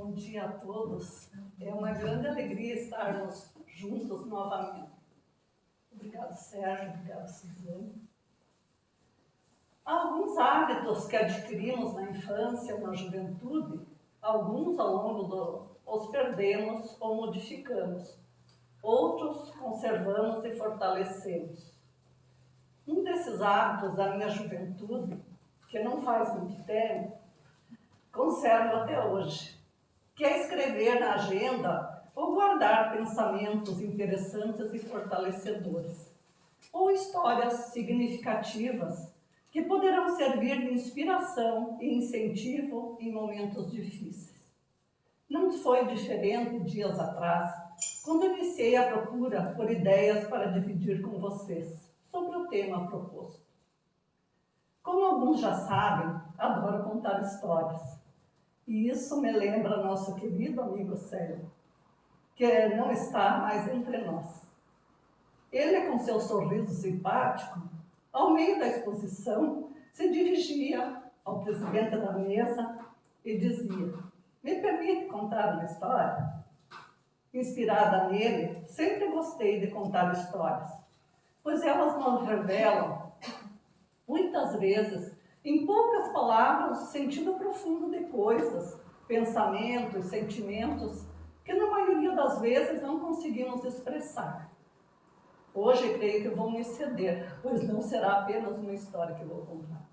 Bom dia a todos. É uma grande alegria estarmos juntos novamente. Obrigado, Sérgio. Obrigado, Suzane. Há alguns hábitos que adquirimos na infância, na juventude, alguns ao longo os perdemos ou modificamos. Outros conservamos e fortalecemos. Um desses hábitos da minha juventude, que não faz muito tempo, conservo até hoje, que é escrever na agenda ou guardar pensamentos interessantes e fortalecedores, ou histórias significativas que poderão servir de inspiração e incentivo em momentos difíceis. Não foi diferente dias atrás, quando iniciei a procura por ideias para dividir com vocês sobre o tema proposto. Como alguns já sabem, adoro contar histórias. E isso me lembra nosso querido amigo Célio, que não está mais entre nós. Ele, com seu sorriso simpático, ao meio da exposição, se dirigia ao presidente da mesa e dizia: "Me permite contar uma história?" Inspirada nele, sempre gostei de contar histórias, pois elas nos revelam, muitas vezes, em poucas palavras, o sentido profundo de coisas, pensamentos, sentimentos, que na maioria das vezes não conseguimos expressar. Hoje creio que vou me exceder, pois não será apenas uma história que vou contar.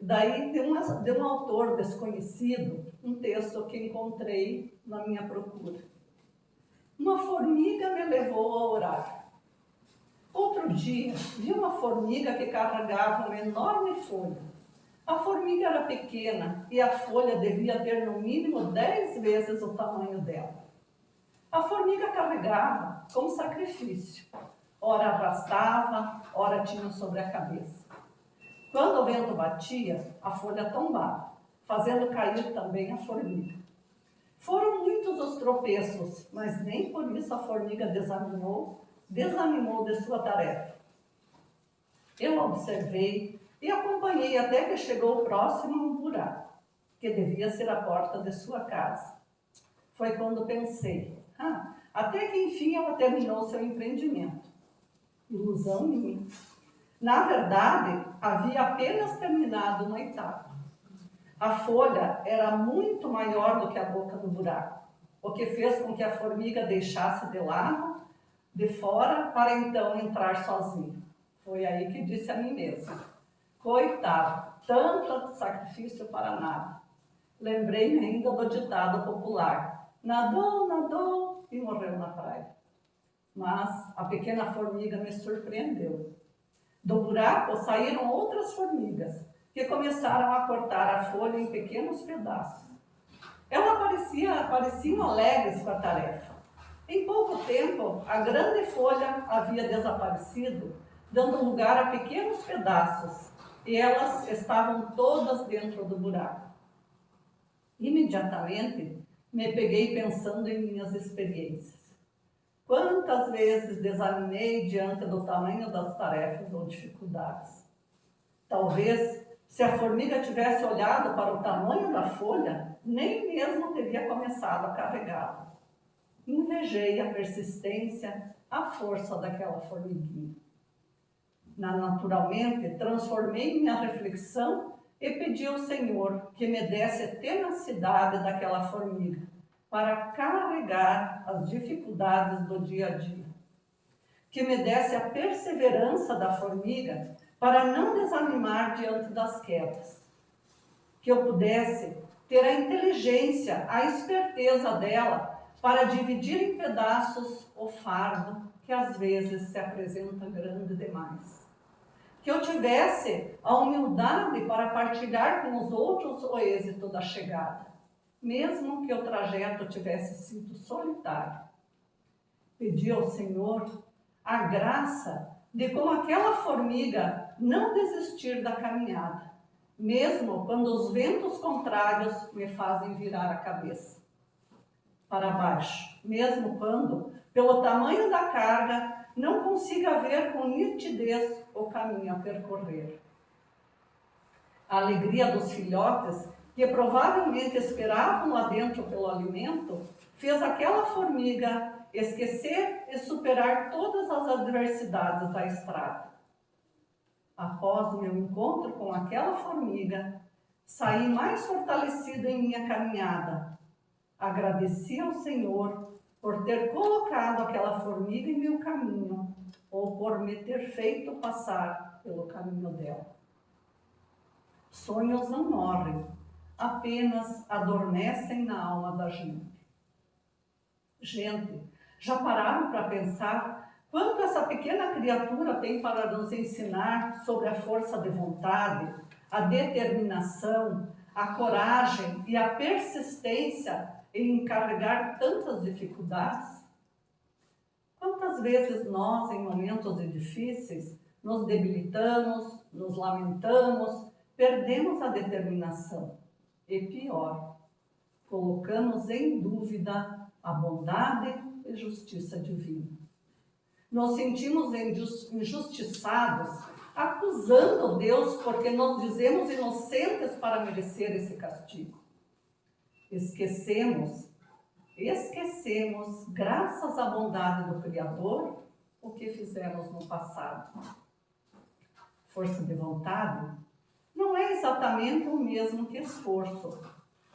Daí, de um autor desconhecido, um texto que encontrei na minha procura. Uma formiga me levou a orar. Outro dia, vi uma formiga que carregava uma enorme folha. A formiga era pequena e a folha devia ter no mínimo 10 vezes o tamanho dela. A formiga carregava com sacrifício. Ora arrastava, ora tinha sobre a cabeça. Quando o vento batia, a folha tombava, fazendo cair também a formiga. Foram muitos os tropeços, mas nem por isso a formiga desanimou de sua tarefa. Eu observei e acompanhei até que chegou próximo a um buraco, que devia ser a porta de sua casa. Foi quando pensei, até que enfim ela terminou seu empreendimento. Ilusão minha. Na verdade, havia apenas terminado uma etapa. A folha era muito maior do que a boca do buraco, o que fez com que a formiga deixasse de lado, de fora, para então entrar sozinha. Foi aí que disse a mim mesma: coitado, tanto sacrifício para nada. Lembrei-me ainda do ditado popular: nadou, nadou e morreu na praia. Mas a pequena formiga me surpreendeu. Do buraco saíram outras formigas, que começaram a cortar a folha em pequenos pedaços. Elas pareciam alegres com a tarefa. Em pouco tempo, a grande folha havia desaparecido, dando lugar a pequenos pedaços, e elas estavam todas dentro do buraco. Imediatamente, me peguei pensando em minhas experiências. Quantas vezes desanimei diante do tamanho das tarefas ou dificuldades? Talvez, se a formiga tivesse olhado para o tamanho da folha, nem mesmo teria começado a carregá-la. Invejei a persistência, a força daquela formiguinha. Naturalmente, transformei minha reflexão e pedi ao Senhor que me desse a tenacidade daquela formiga para carregar as dificuldades do dia a dia. Que me desse a perseverança da formiga para não desanimar diante das quedas. Que eu pudesse ter a inteligência, a esperteza dela para dividir em pedaços o fardo que às vezes se apresenta grande demais. Que eu tivesse a humildade para partilhar com os outros o êxito da chegada, mesmo que o trajeto tivesse sido solitário. Pedi ao Senhor a graça de, como aquela formiga, não desistir da caminhada, mesmo quando os ventos contrários me fazem virar a cabeça para baixo, mesmo quando, pelo tamanho da carga, não consiga ver com nitidez o caminho a percorrer. A alegria dos filhotes que provavelmente esperavam lá dentro pelo alimento, fez aquela formiga esquecer e superar todas as adversidades da estrada. Após o meu encontro com aquela formiga, saí mais fortalecida em minha caminhada. Agradeci ao Senhor por ter colocado aquela formiga em meu caminho, ou por me ter feito passar pelo caminho dela. Sonhos não morrem, apenas adormecem na alma da gente. Gente, já pararam para pensar quanto essa pequena criatura tem para nos ensinar sobre a força de vontade, a determinação, a coragem e a persistência em encarregar tantas dificuldades? Quantas vezes nós, em momentos difíceis, nos debilitamos, nos lamentamos, perdemos a determinação e, pior, colocamos em dúvida a bondade e justiça divina. Nos sentimos injustiçados, acusando Deus porque nos dizemos inocentes para merecer esse castigo. Esquecemos, graças à bondade do Criador, o que fizemos no passado. Força de vontade não é exatamente o mesmo que esforço,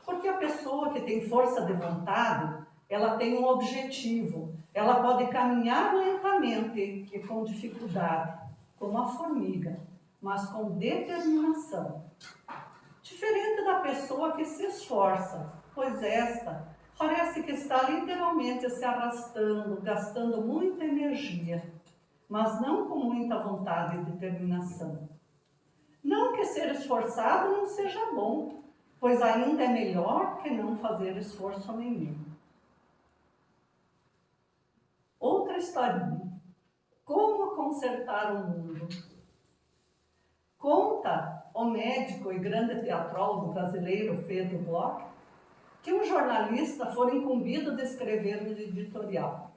porque a pessoa que tem força de vontade, ela tem um objetivo, ela pode caminhar lentamente e com dificuldade, como a formiga, mas com determinação. Diferente da pessoa que se esforça, pois esta parece que está literalmente se arrastando, gastando muita energia, mas não com muita vontade e determinação. Não que ser esforçado não seja bom, pois ainda é melhor que não fazer esforço nenhum. Outra historinha. Como consertar o mundo? Conta o médico e grande teatrólogo brasileiro Pedro Bloch que um jornalista foi incumbido de escrever um editorial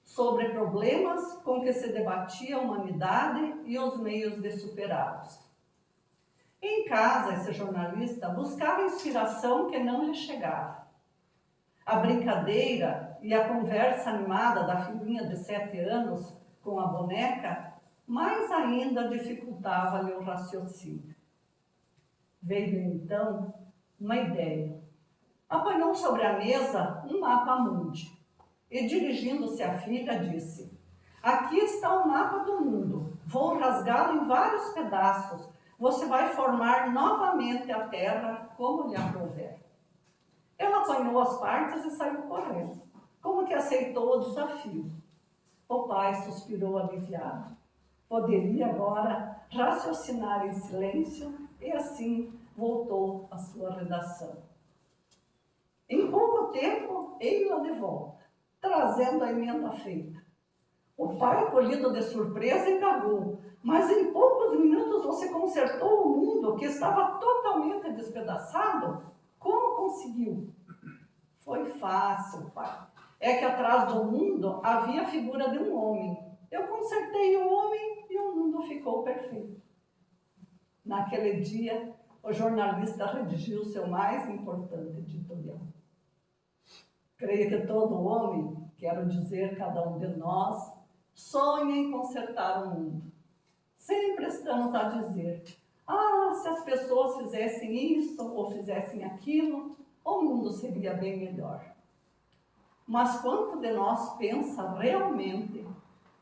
sobre problemas com que se debatia a humanidade e os meios de superá-los. Em casa, esse jornalista buscava inspiração que não lhe chegava. A brincadeira e a conversa animada da filhinha de 7 anos com a boneca mais ainda dificultava-lhe o raciocínio. Veio então uma ideia. Apanhou sobre a mesa um mapa mundi e, dirigindo-se à filha, disse: aqui está o mapa do mundo, vou rasgá-lo em vários pedaços. Você vai formar novamente a terra como lhe aprouver. Ela apanhou as partes e saiu correndo, como que aceitou o desafio. O pai suspirou aliviado. Poderia agora raciocinar em silêncio e assim voltou à sua redação. Em pouco tempo, ele-a de volta, trazendo a emenda feita. O pai, colhido de surpresa, indagou: mas em poucos minutos você consertou o mundo que estava totalmente despedaçado? Como conseguiu? Foi fácil, pai. É que atrás do mundo havia a figura de um homem. Eu consertei o homem e o mundo ficou perfeito. Naquele dia, o jornalista redigiu seu mais importante editorial. Creio que todo homem, quero dizer cada um de nós, sonha em consertar o mundo. Sempre estamos a dizer: se as pessoas fizessem isso ou fizessem aquilo, o mundo seria bem melhor. Mas quanto de nós pensa realmente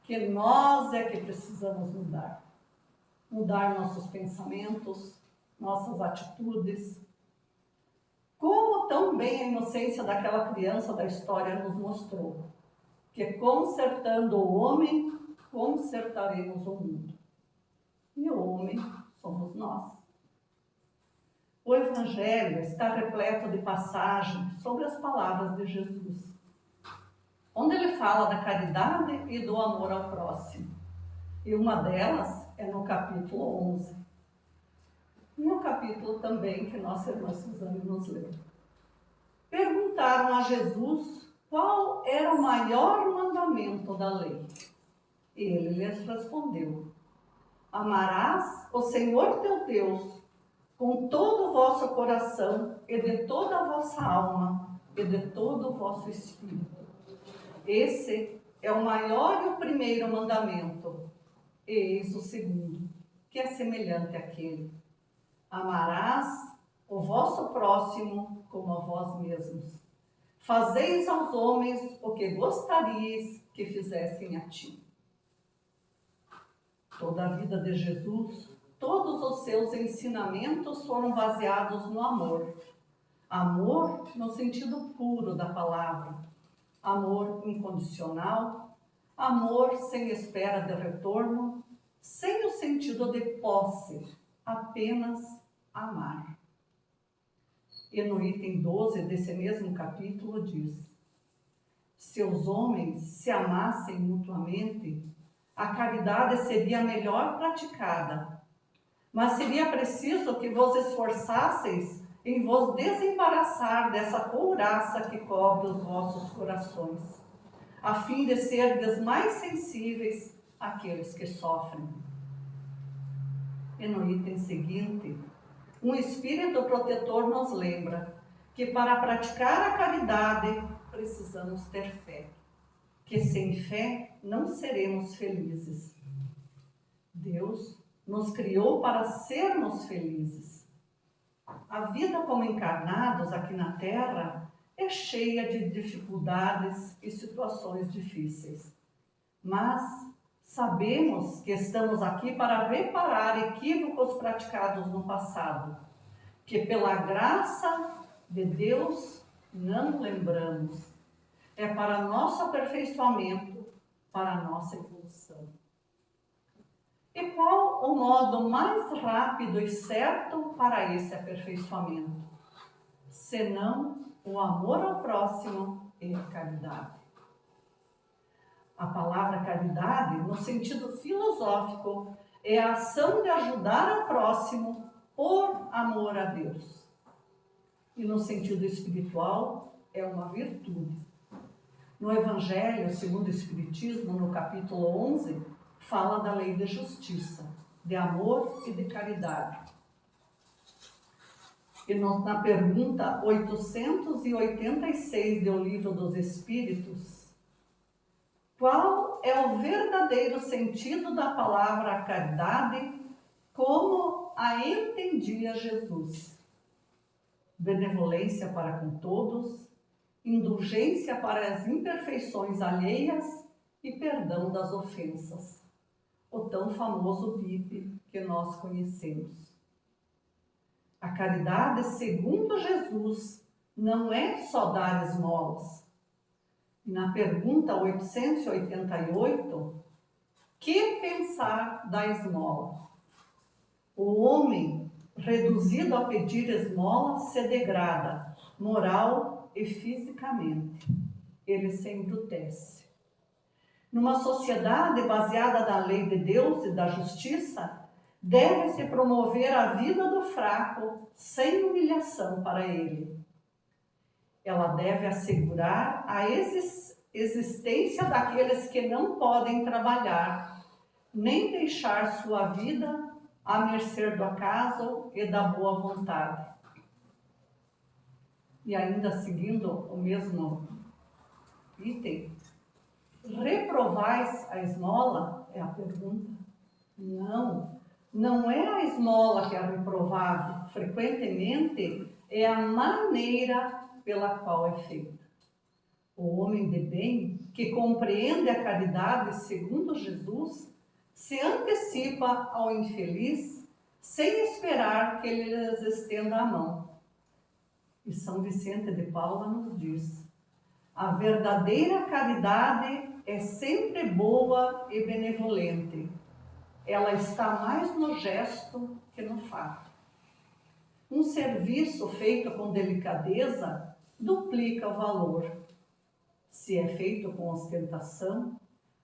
que nós é que precisamos mudar? Mudar nossos pensamentos, nossas atitudes. Como tão bem a inocência daquela criança da história nos mostrou, que consertando o homem, consertaremos o mundo. E o homem somos nós. O Evangelho está repleto de passagens sobre as palavras de Jesus, onde ele fala da caridade e do amor ao próximo. E uma delas é no capítulo 11. E o capítulo também que nossa irmã Suzane nos leu. Perguntaram a Jesus qual era o maior mandamento da lei. Ele lhes respondeu: amarás o Senhor teu Deus com todo o vosso coração e de toda a vossa alma e de todo o vosso espírito. Esse é o maior e o primeiro mandamento. E eis o segundo, que é semelhante àquele: amarás o vosso próximo como a vós mesmos. Fazeis aos homens o que gostarias que fizessem a ti. Toda a vida de Jesus, todos os seus ensinamentos foram baseados no amor. Amor no sentido puro da palavra. Amor incondicional, amor sem espera de retorno, sem o sentido de posse, apenas amar. E no item 12 desse mesmo capítulo diz: se os homens se amassem mutuamente, a caridade seria melhor praticada, mas seria preciso que vos esforçasseis em vos desembaraçar dessa couraça que cobre os vossos corações, a fim de serdes mais sensíveis àqueles que sofrem. E no item seguinte, um espírito protetor nos lembra que para praticar a caridade precisamos ter fé, que sem fé não seremos felizes. Deus nos criou para sermos felizes. A vida como encarnados aqui na Terra é cheia de dificuldades e situações difíceis. Mas sabemos que estamos aqui para reparar equívocos praticados no passado, que pela graça de Deus não lembramos. É para nosso aperfeiçoamento, para nossa evolução. E qual o modo mais rápido e certo para esse aperfeiçoamento? Senão o amor ao próximo e a caridade. A palavra caridade, no sentido filosófico, é a ação de ajudar ao próximo por amor a Deus. E no sentido espiritual, é uma virtude. No Evangelho segundo o Espiritismo, no capítulo 11, fala da lei de justiça, de amor e de caridade. E na pergunta 886 do Livro dos Espíritos, qual é o verdadeiro sentido da palavra caridade como a entendia Jesus? Benevolência para com todos, indulgência para as imperfeições alheias e perdão das ofensas. O tão famoso BIP que nós conhecemos. A caridade, segundo Jesus, não é só dar esmolas. Na pergunta 888, que pensar da esmola? O homem, reduzido a pedir esmola, se degrada, moral e fisicamente. Ele se embrutece. Numa sociedade baseada na lei de Deus e da justiça, deve-se promover a vida do fraco sem humilhação para ele. Ela deve assegurar a existência daqueles que não podem trabalhar, nem deixar sua vida à mercê do acaso e da boa vontade. E ainda seguindo o mesmo item, reprovais a esmola? É a pergunta. Não é a esmola que é reprovável. Frequentemente é a maneira pela qual é feita. O homem de bem, que compreende a caridade segundo Jesus, se antecipa ao infeliz sem esperar que ele lhes estenda a mão. E São Vicente de Paula nos diz: a verdadeira caridade é sempre boa e benevolente. Ela está mais no gesto que no fato. Um serviço feito com delicadeza duplica o valor. Se é feito com ostentação,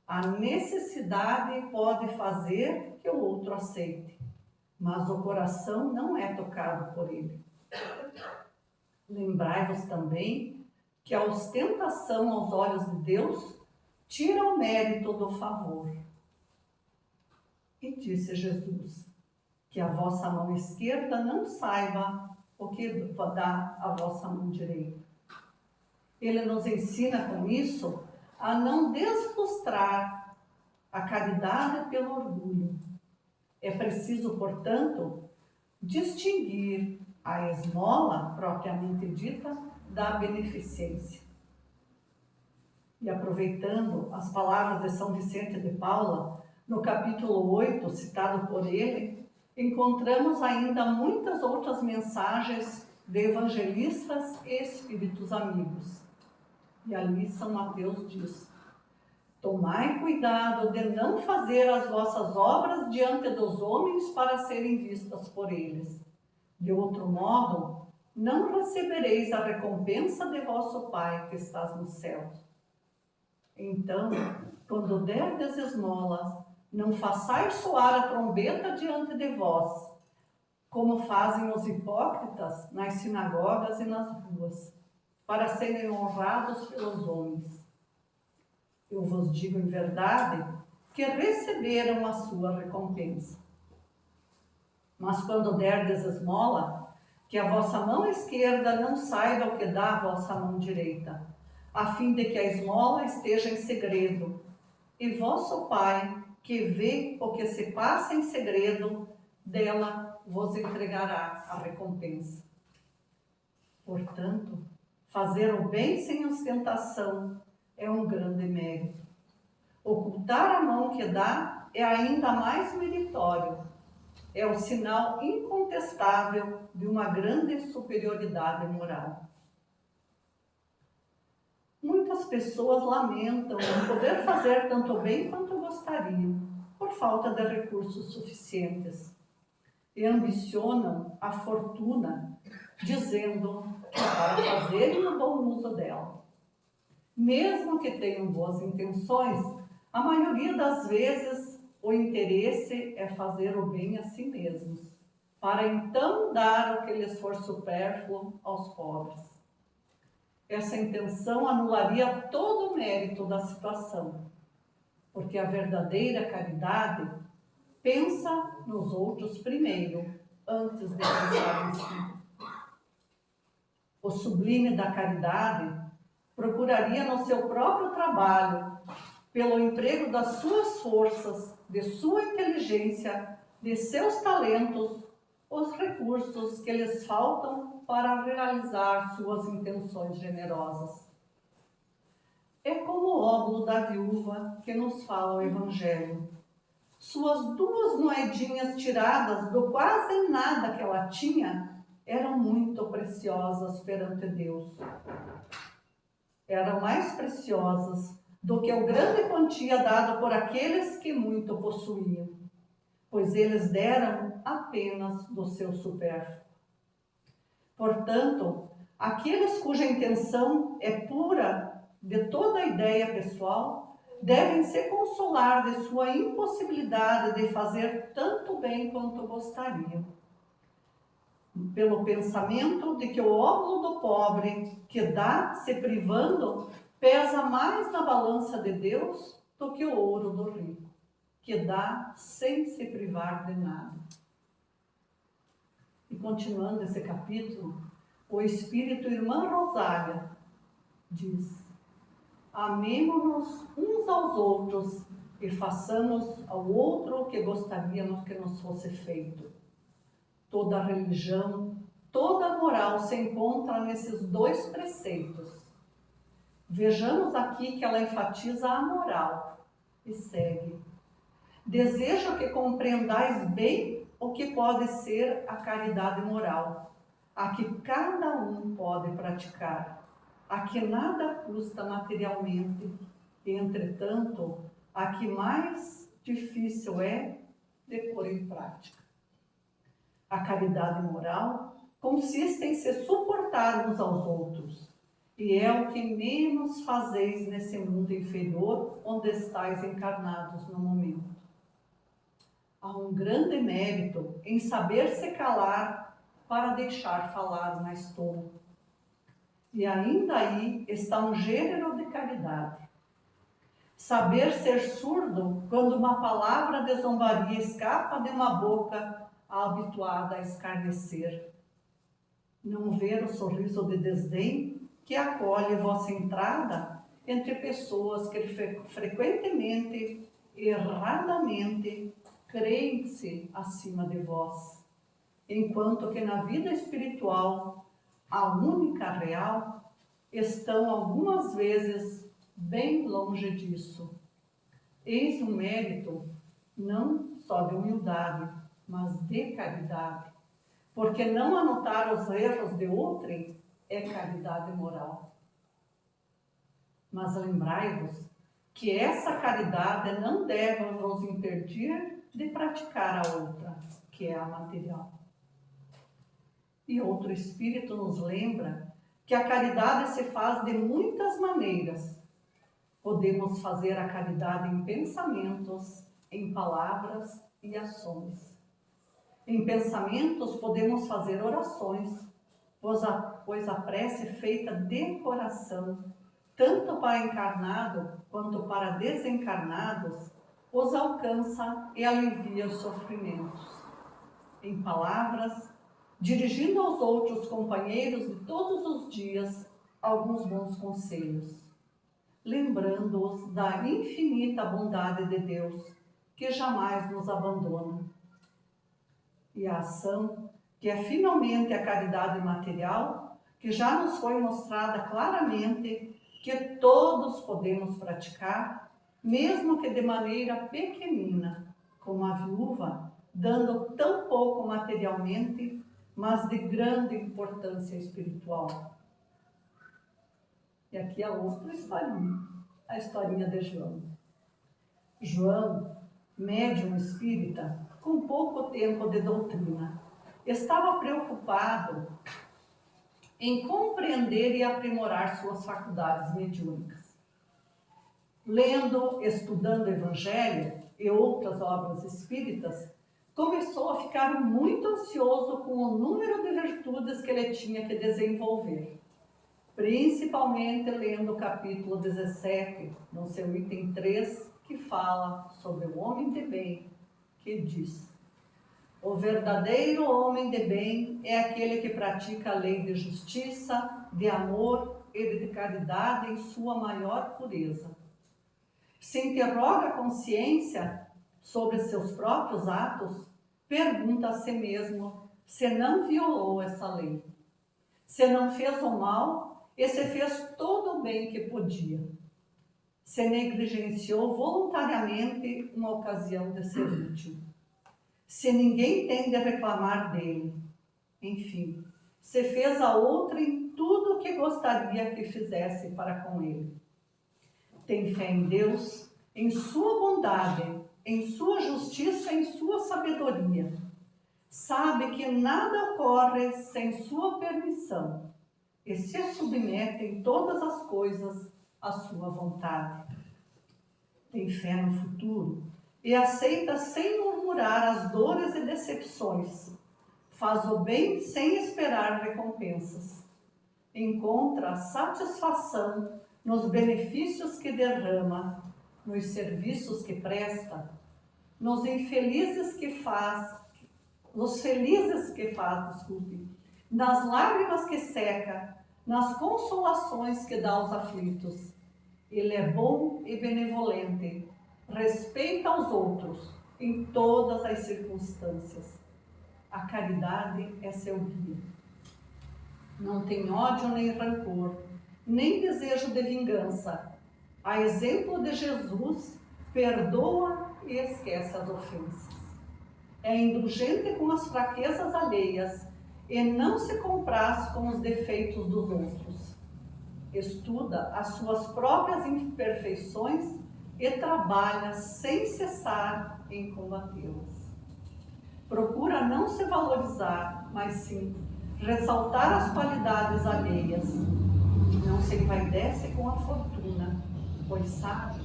a necessidade pode fazer que o outro aceite, mas o coração não é tocado por ele. Lembrai-vos também que a ostentação aos olhos de Deus tira o mérito do favor. E disse Jesus: que a vossa mão esquerda não saiba o que dá a vossa mão direita. Ele nos ensina com isso a não deslustrar a caridade pelo orgulho. É preciso, portanto, distinguir a esmola propriamente dita da beneficência. E aproveitando as palavras de São Vicente de Paula, no capítulo 8, citado por ele, encontramos ainda muitas outras mensagens de evangelistas e espíritos amigos. E ali São Mateus diz: tomai cuidado de não fazer as vossas obras diante dos homens para serem vistas por eles. De outro modo, não recebereis a recompensa de vosso Pai que estás no céu. Então, quando derdes esmolas, não façais soar a trombeta diante de vós, como fazem os hipócritas nas sinagogas e nas ruas, para serem honrados pelos homens. Eu vos digo em verdade que receberam a sua recompensa. Mas quando derdes esmola, que a vossa mão esquerda não saiba o que dá a vossa mão direita, a fim de que a esmola esteja em segredo. E vosso Pai, que vê o que se passa em segredo, dela vos entregará a recompensa. Portanto, fazer o bem sem ostentação é um grande mérito. Ocultar a mão que dá é ainda mais meritório. É o sinal incontestável de uma grande superioridade moral. Muitas pessoas lamentam não poder fazer tanto bem quanto gostariam, por falta de recursos suficientes, e ambicionam a fortuna, dizendo que é para fazerem o bom uso dela. Mesmo que tenham boas intenções, a maioria das vezes o interesse é fazer o bem a si mesmos, para então dar o que lhes for supérfluo aos pobres. Essa intenção anularia todo o mérito da situação, porque a verdadeira caridade pensa nos outros primeiro, antes de pensar em si. O sublime da caridade procuraria no seu próprio trabalho, pelo emprego das suas forças, de sua inteligência, de seus talentos, os recursos que lhes faltam para realizar suas intenções generosas. É como o óbolo da viúva que nos fala o Evangelho. Suas 2 moedinhas tiradas do quase nada que ela tinha eram muito preciosas perante Deus. Eram mais preciosas do que a grande quantia dada por aqueles que muito possuíam, pois eles deram apenas do seu supérfluo. Portanto, aqueles cuja intenção é pura de toda a ideia pessoal, devem se consolar de sua impossibilidade de fazer tanto bem quanto gostariam, pelo pensamento de que o óbolo do pobre, que dá se privando, pesa mais na balança de Deus do que o ouro do rico, que dá sem se privar de nada. E continuando esse capítulo, o Espírito Irmã Rosália diz: amemo-nos uns aos outros e façamos ao outro o que gostaríamos que nos fosse feito. Toda religião, toda moral se encontra nesses 2 preceitos. Vejamos aqui que ela enfatiza a moral e segue: desejo que compreendais bem o que pode ser a caridade moral, a que cada um pode praticar, a que nada custa materialmente, e, entretanto, a que mais difícil é de pôr em prática. A caridade moral consiste em se suportar uns aos outros, e é o que menos fazeis nesse mundo inferior onde estáis encarnados no momento. Há um grande mérito em saber se calar para deixar falar o mais tolo. E ainda aí está um gênero de caridade. Saber ser surdo quando uma palavra de zombaria escapa de uma boca habituada a escarnecer. Não ver o sorriso de desdém que acolhe vossa entrada entre pessoas que frequentemente, erradamente, creem-se acima de vós, enquanto que na vida espiritual, a única real, estão algumas vezes bem longe disso. Eis um mérito não só de humildade, mas de caridade, porque não anotar os erros de outrem é caridade moral. Mas lembrai-vos que essa caridade não deve nos impedir de praticar a outra, que é a material. E outro espírito nos lembra que a caridade se faz de muitas maneiras. Podemos fazer a caridade em pensamentos, em palavras e ações. Em pensamentos podemos fazer orações, pois a prece feita de coração, tanto para encarnado quanto para desencarnados, os alcança e alivia os sofrimentos. Em palavras, dirigindo aos outros companheiros de todos os dias alguns bons conselhos, lembrando-os da infinita bondade de Deus, que jamais nos abandona. E a ação, que é finalmente a caridade material, que já nos foi mostrada claramente, que todos podemos praticar, mesmo que de maneira pequenina, como a viúva, dando tão pouco materialmente, mas de grande importância espiritual. E aqui a outra historinha, a historinha de João. João, médium espírita, com pouco tempo de doutrina, estava preocupado em compreender e aprimorar suas faculdades mediúnicas. Lendo, estudando o Evangelho e outras obras espíritas, começou a ficar muito ansioso com o número de virtudes que ele tinha que desenvolver, principalmente lendo o capítulo 17, no seu item 3, que fala sobre o homem de bem, que diz: o verdadeiro homem de bem é aquele que pratica a lei de justiça, de amor e de caridade em sua maior pureza. Se interroga a consciência sobre seus próprios atos, pergunta a si mesmo se não violou essa lei, se não fez o mal e se fez todo o bem que podia, se negligenciou voluntariamente uma ocasião de ser útil, se ninguém tem de reclamar dele, enfim, se fez a outrem tudo o que gostaria que fizesse para com ele. Tem fé em Deus, em sua bondade, em sua justiça, em sua sabedoria. Sabe que nada ocorre sem sua permissão e se submete em todas as coisas à sua vontade. Tem fé no futuro e aceita sem murmurar as dores e decepções. Faz o bem sem esperar recompensas. Encontra satisfação nos benefícios que derrama, nos serviços que presta, nos felizes que faz, nas lágrimas que seca, nas consolações que dá aos aflitos. Ele é bom e benevolente, respeita os outros em todas as circunstâncias. A caridade é seu guia. Não tem ódio nem rancor, nem desejo de vingança. A exemplo de Jesus, perdoa e esquece as ofensas. É indulgente com as fraquezas alheias e não se compraz com os defeitos dos outros. Estuda as suas próprias imperfeições e trabalha sem cessar em combatê-las. Procura não se valorizar, mas sim ressaltar as qualidades alheias. Não se envaidece com a fortuna, pois sabe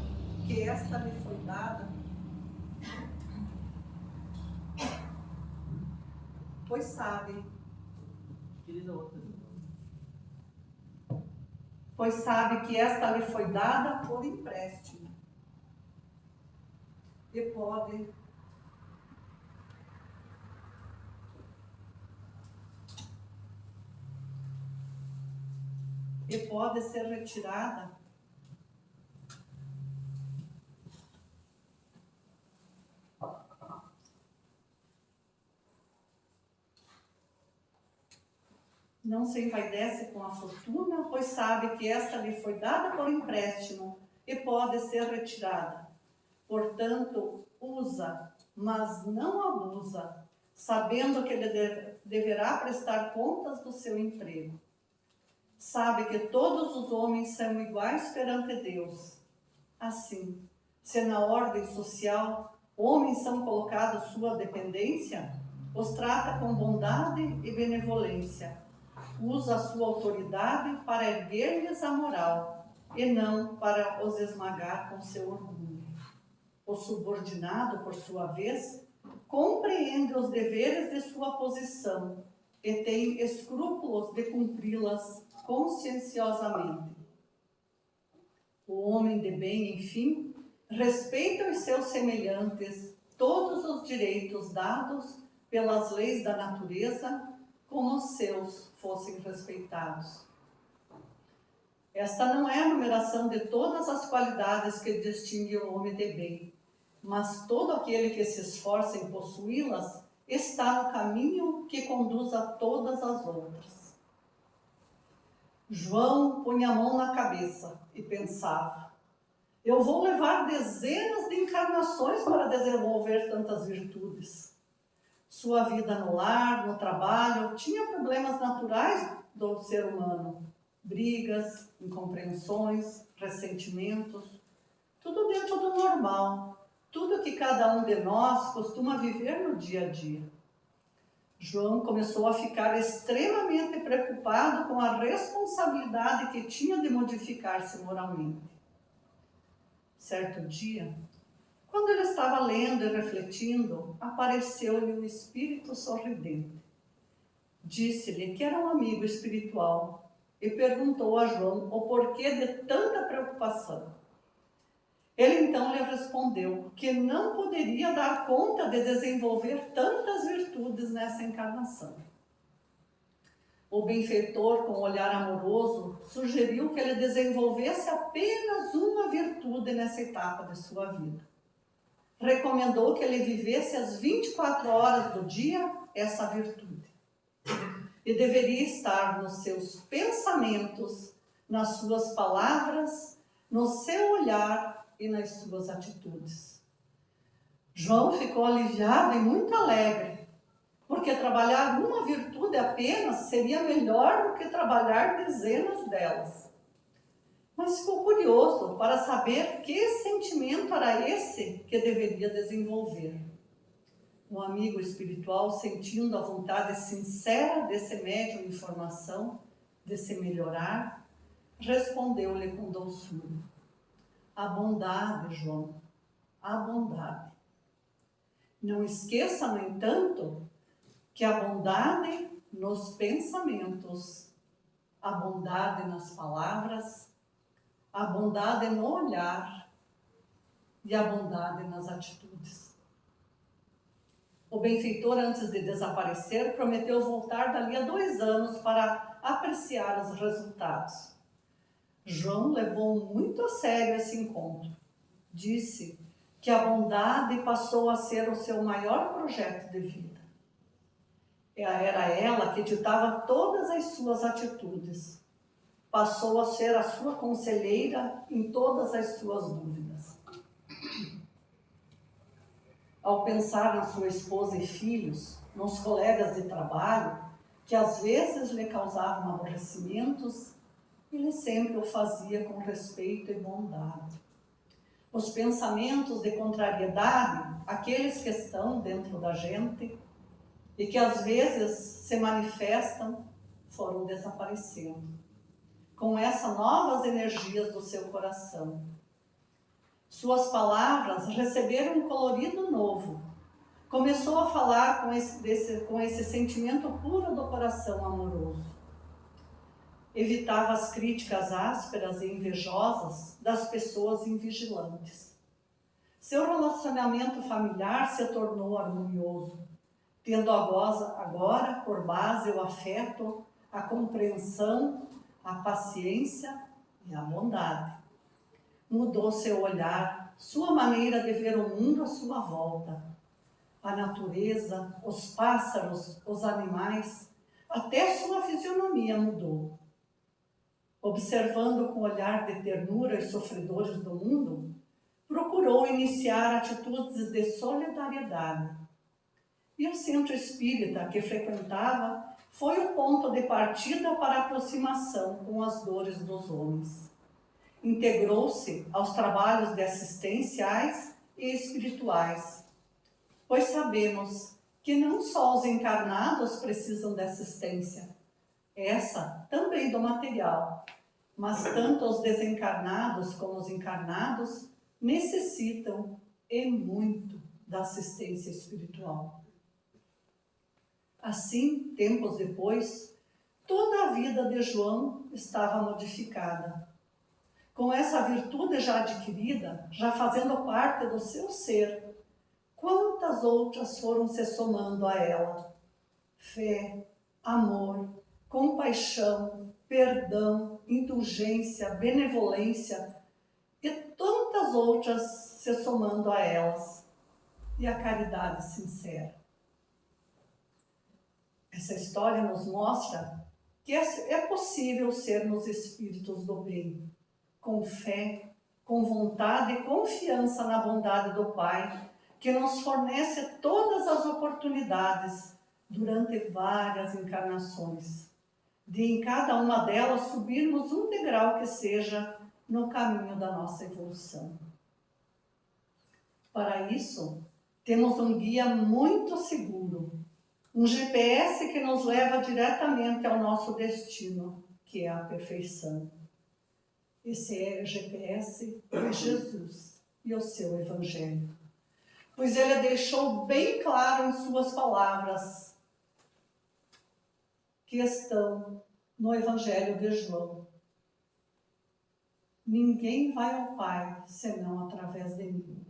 que esta lhe foi dada, pois sabe que esta lhe foi dada por empréstimo e pode e pode ser retirada. Não se envaidece com a fortuna, pois sabe que esta lhe foi dada por empréstimo e pode ser retirada. Portanto, usa, mas não abusa, sabendo que ele deverá prestar contas do seu emprego. Sabe que todos os homens são iguais perante Deus. Assim, se na ordem social homens são colocados à sua dependência, os trata com bondade e benevolência. Usa a sua autoridade para erguer-lhes a moral e não para os esmagar com seu orgulho. O subordinado, por sua vez, compreende os deveres de sua posição e tem escrúpulos de cumpri-las conscienciosamente. O homem de bem, enfim, respeita os seus semelhantes, todos os direitos dados pelas leis da natureza, como os seus fossem respeitados. Esta não é a numeração de todas as qualidades que distingue o homem de bem, mas todo aquele que se esforça em possuí-las está no caminho que conduz a todas as outras. João punha a mão na cabeça e pensava: eu vou levar dezenas de encarnações para desenvolver tantas virtudes. Sua vida no lar, no trabalho, tinha problemas naturais do ser humano. Brigas, incompreensões, ressentimentos, tudo dentro do normal, tudo que cada um de nós costuma viver no dia a dia. João começou a ficar extremamente preocupado com a responsabilidade que tinha de modificar-se moralmente. Certo dia, quando ele estava lendo e refletindo, apareceu-lhe um espírito sorridente. Disse-lhe que era um amigo espiritual e perguntou a João o porquê de tanta preocupação. Ele então lhe respondeu que não poderia dar conta de desenvolver tantas virtudes nessa encarnação. O benfeitor, com um olhar amoroso, sugeriu que ele desenvolvesse apenas uma virtude nessa etapa de sua vida. Recomendou que ele vivesse as 24 horas do dia essa virtude. E deveria estar nos seus pensamentos, nas suas palavras, no seu olhar e nas suas atitudes. João ficou aliviado e muito alegre, porque trabalhar uma virtude apenas seria melhor do que trabalhar dezenas delas. Mas ficou curioso para saber que sentimento era esse que deveria desenvolver. Um amigo espiritual, sentindo a vontade sincera desse médium de formação, de se melhorar, respondeu-lhe com doçura: a bondade, João, a bondade. Não esqueça, no entanto, que a bondade nos pensamentos, a bondade nas palavras, a bondade no olhar e a bondade nas atitudes. O benfeitor, antes de desaparecer, prometeu voltar dali a 2 anos para apreciar os resultados. João levou muito a sério esse encontro. Disse que a bondade passou a ser o seu maior projeto de vida. Era ela que ditava todas as suas atitudes. Passou a ser a sua conselheira em todas as suas dúvidas. Ao pensar na sua esposa e filhos, nos colegas de trabalho, que às vezes lhe causavam aborrecimentos, ele sempre o fazia com respeito e bondade. Os pensamentos de contrariedade, aqueles que estão dentro da gente e que às vezes se manifestam, foram desaparecendo. Com essas novas energias do seu coração. Suas palavras receberam um colorido novo. Começou a falar com esse sentimento puro do coração amoroso. Evitava as críticas ásperas e invejosas das pessoas invigilantes. Seu relacionamento familiar se tornou harmonioso, tendo agora por base o afeto, a compreensão, a paciência e a bondade. Mudou seu olhar, sua maneira de ver o mundo à sua volta. A natureza, os pássaros, os animais, até sua fisionomia mudou. Observando com olhar de ternura os sofredores do mundo, procurou iniciar atitudes de solidariedade. E o centro espírita que frequentava foi o ponto de partida para a aproximação com as dores dos homens. Integrou-se aos trabalhos de assistenciais e espirituais, pois sabemos que não só os encarnados precisam de assistência, essa também do material, mas tanto os desencarnados como os encarnados necessitam e muito da assistência espiritual. Assim, tempos depois, toda a vida de João estava modificada. Com essa virtude já adquirida, já fazendo parte do seu ser, quantas outras foram se somando a ela? Fé, amor, compaixão, perdão, indulgência, benevolência e tantas outras se somando a elas. E a caridade sincera. Essa história nos mostra que é possível sermos espíritos do bem, com fé, com vontade e confiança na bondade do Pai, que nos fornece todas as oportunidades durante várias encarnações, de em cada uma delas subirmos um degrau que seja no caminho da nossa evolução. Para isso, temos um guia muito seguro, um GPS que nos leva diretamente ao nosso destino, que é a perfeição. Esse GPS é Jesus e o seu Evangelho, pois ele deixou bem claro em suas palavras que estão no Evangelho de João. Ninguém vai ao Pai senão através de mim.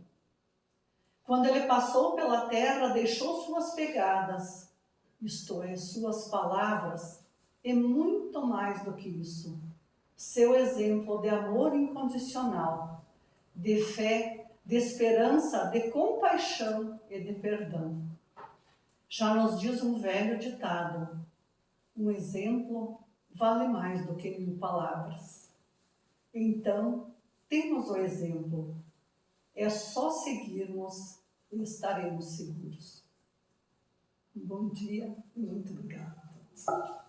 Quando ele passou pela terra, deixou suas pegadas, isto é, suas palavras, e muito mais do que isso, seu exemplo de amor incondicional, de fé, de esperança, de compaixão e de perdão. Já nos diz um velho ditado: um exemplo vale mais do que 1000 palavras. Então, temos o exemplo. É só seguirmos e estaremos seguros. Bom dia e muito obrigada a todos.